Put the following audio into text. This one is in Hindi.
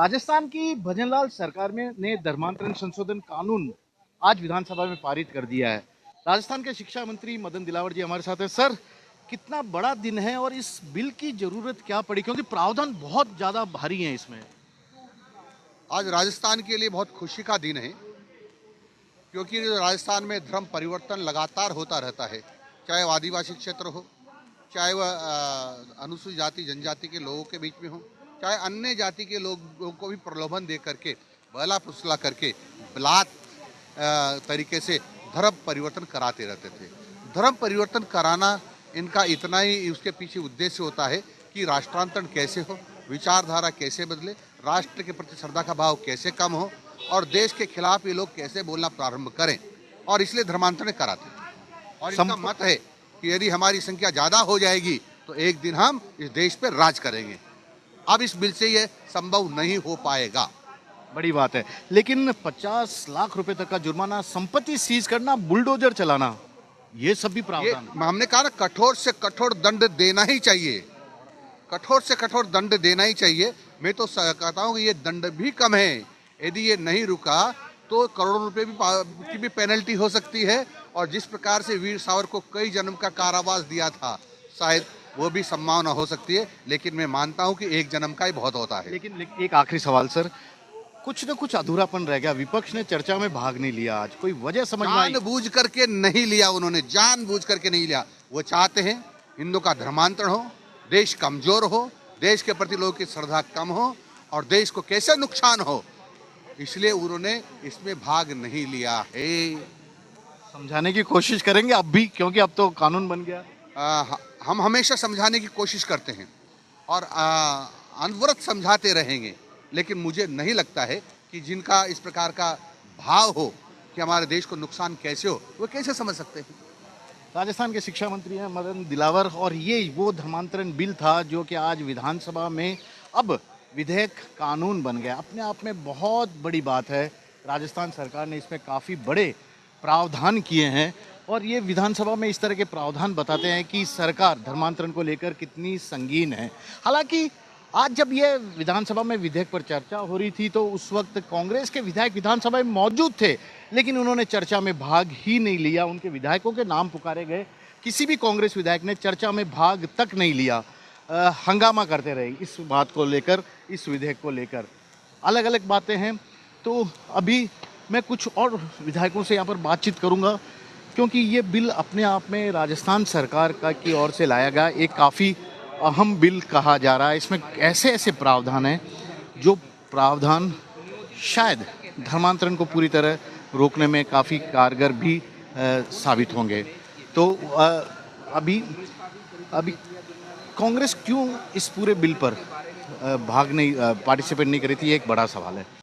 राजस्थान की भजनलाल सरकार में ने धर्मांतरण संशोधन कानून आज विधानसभा में पारित कर दिया है। राजस्थान के शिक्षा मंत्री मदन दिलावर जी हमारे साथ है। सर, कितना बड़ा दिन है और इस बिल की जरूरत क्या पड़ी, क्योंकि प्रावधान बहुत ज्यादा भारी हैं इसमें। आज राजस्थान के लिए बहुत खुशी का दिन है, क्योंकि राजस्थान में धर्म परिवर्तन लगातार होता रहता है। चाहे वो आदिवासी क्षेत्र हो, चाहे वह अनुसूचित जाति जनजाति के लोगों के बीच में हो, चाहे अन्य जाति के लोगों को भी प्रलोभन दे करके, बहला फुसला करके, बलात् तरीके से धर्म परिवर्तन कराते रहते थे। धर्म परिवर्तन कराना इनका इतना ही उसके पीछे उद्देश्य होता है कि राष्ट्रांतरण कैसे हो, विचारधारा कैसे बदले, राष्ट्र के प्रति श्रद्धा का भाव कैसे कम हो और देश के खिलाफ ये लोग कैसे बोलना प्रारंभ करें, और इसलिए धर्मांतरण कराते हैं। और इनका मत है कि यदि हमारी संख्या ज्यादा हो जाएगी तो एक दिन हम इस देश पर राज करेंगे। अब इस बिल से ये संभव नहीं हो पाएगा। बड़ी बात है, लेकिन 50 लाख रुपए तक का जुर्माना, संपत्ति सीज करना, बुलडोजर चलाना, ये सब भी ये प्रावधान है। हमने कहा ना, कठोर से कठोर दंड देना ही चाहिए। कठोर से कठोर दंड देना ही चाहिए। मैं तो कहता हूँ कि ये दंड भी कम है। यदि ये नहीं रुका तो करोड़ों रुपए की भी पेनल्टी हो सकती है। और जिस प्रकार से वीर सावर को कई जन्म का कारावास दिया था, शायद वो भी संभावना हो सकती है। लेकिन मैं मानता हूँ कि एक जन्म का ही बहुत होता है। लेकिन एक आखिरी सवाल सर, कुछ न कुछ अधूरापन रह गया। विपक्ष ने चर्चा में भाग नहीं लिया, आज कोई वजह समझ में आई? जानबूझ करके नहीं लिया, उन्होंने जानबूझ करके नहीं लिया। वो चाहते हैं हिंदुओं का धर्मांतरण हो, देश कमजोर हो, देश के प्रति लोगों की श्रद्धा कम हो और देश को कैसे नुकसान हो, इसलिए उन्होंने इसमें भाग नहीं लिया है। समझाने की कोशिश करेंगे अब भी, क्योंकि अब तो कानून बन गया। हम हमेशा समझाने की कोशिश करते हैं और अनवरत समझाते रहेंगे। लेकिन मुझे नहीं लगता है कि जिनका इस प्रकार का भाव हो कि हमारे देश को नुकसान कैसे हो, वो कैसे समझ सकते हैं। राजस्थान के शिक्षा मंत्री हैं मदन दिलावर, और ये वो धर्मांतरण बिल था जो कि आज विधानसभा में अब विधेयक कानून बन गया। अपने आप में बहुत बड़ी बात है। राजस्थान सरकार ने इसमें काफ़ी बड़े प्रावधान किए हैं और ये विधानसभा में इस तरह के प्रावधान बताते हैं कि सरकार धर्मांतरण को लेकर कितनी संगीन है। हालांकि आज जब ये विधानसभा में विधेयक पर चर्चा हो रही थी तो उस वक्त कांग्रेस के विधायक विधानसभा में मौजूद थे, लेकिन उन्होंने चर्चा में भाग ही नहीं लिया। उनके विधायकों के नाम पुकारे गए, किसी भी कांग्रेस विधायक ने चर्चा में भाग तक नहीं लिया। हंगामा करते रहे इस बात को लेकर, इस विधेयक को लेकर। अलग अलग बातें हैं। तो अभी मैं कुछ और विधायकों से यहाँ पर बातचीत करूँगा, क्योंकि ये बिल अपने आप में राजस्थान सरकार की ओर से लाया गया एक काफ़ी अहम बिल कहा जा रहा है। इसमें ऐसे ऐसे प्रावधान हैं जो प्रावधान शायद धर्मांतरण को पूरी तरह रोकने में काफ़ी कारगर भी साबित होंगे। तो अभी कांग्रेस क्यों इस पूरे बिल पर पार्टिसिपेट नहीं करी थी, ये एक बड़ा सवाल है।